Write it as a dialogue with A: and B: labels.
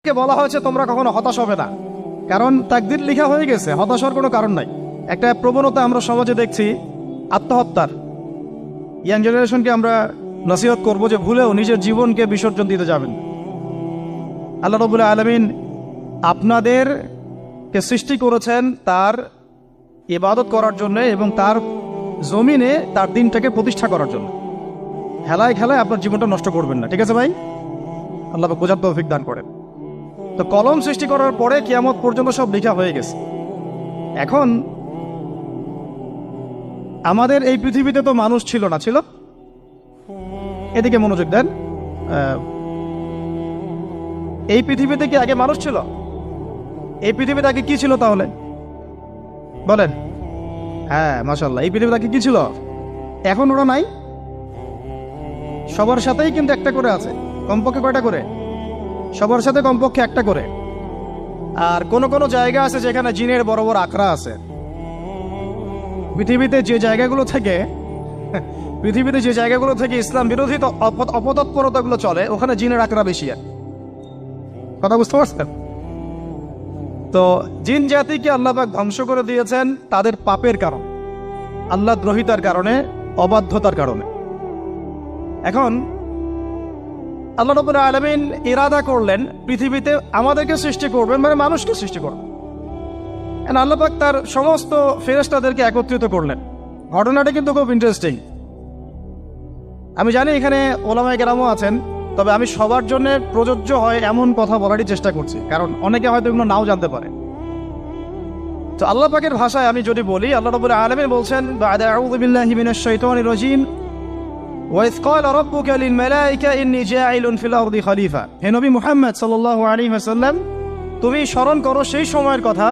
A: কে বলা হয়েছে তোমরা কখনো হতাশ হবে না, কারণ তাকদীর লেখা হয়ে গেছে, হতাশ হওয়ার কোনো কারণ নাই। একটা প্রবণতা আমরা সমাজে দেখছি আত্মহত্যার। ইয়াং জেনারেশনকে আমরা নসিহত করব যে ভুলেও নিজের জীবনকে বিসর্জন দিতে যাবেন। আল্লাহ রাব্বুল আলামিন আপনাদেরকে সৃষ্টি করেছেন তার ইবাদত করার জন্য এবং তার জমিনে তার দিনটাকে প্রতিষ্ঠা করার জন্য। খেলায় খেলায় আপনার জীবনটা নষ্ট করবেন না, ঠিক আছে ভাই? আল্লাহ বোঝার তৌফিক দান করেন। তো কলম সৃষ্টি করার পরে কিয়ামত পর্যন্ত সব লেখা হয়ে গেছে। এখন আমাদের এই পৃথিবীতে তো মানুষ ছিল না, ছিল? এদিকে মনোযোগ দেন। এই পৃথিবীতে কি আগে মানুষ ছিল? এই পৃথিবীতে আগে কি ছিল তাহলে বলেন? হ্যাঁ, মাশাআল্লাহ। এই পৃথিবীতে আগে কি ছিল? এখন ওরা নাই। সবার সাথেই কিন্তু একটা করে আছে, কমপক্ষে কয়টা করে? সবার সাথে কমপক্ষে একটা করে। আর কোন কোন জায়গা আছে যেখানে জিনের বড় বড় আখড়া আছে। পৃথিবীতে যে জায়গাগুলো থেকে ইসলাম বিরোধী অপতৎপরতাগুলো চলে, ওখানে জিনের আখড়া বেশি। আর কথা বুঝতে পারছেন? তো জিন জাতিকে আল্লাহ পাক ধ্বংস করে দিয়েছেন তাদের পাপের কারণে, আল্লাহ দ্রোহিতার কারণে, অবাধ্যতার কারণে। এখন আল্লাহ রাব্বুল আলামিন ইরাদা করলেন পৃথিবীতে আমাদেরকে সৃষ্টি করবেন, মানে মানুষকে সৃষ্টি করবেন। আল্লাহ পাক তার সমস্ত ফেরেশতাদেরকে একত্রিত করলেন। ঘটনাটা কিন্তু খুব ইন্টারেস্টিং। আমি জানি এখানে ওলামায়ে কেরামও আছেন, তবে আমি সবার জন্য প্রযোজ্য হয় এমন কথা বলারই চেষ্টা করছি, কারণ অনেকে হয়তো এগুলো নাও জানতে পারে। তো আল্লাহ পাকের ভাষায় আমি যদি বলি, আল্লাহ রাব্বুল আলামিন বলছেন, বা'দা আউযু বিল্লাহি মিনাশ শাইতানির রাজীম, وَإِذْ قَالَ رَبُّكَ لِلْمَلَائِكَةِ إِنِّي جَاعِلٌ فِي الْأَرْضِ خَلِيفَةً। হে নবী মুহাম্মদ সাল্লাল্লাহু আলাইহি ওয়াসাল্লাম, তুমি স্মরণ করো সেই সময়ের কথা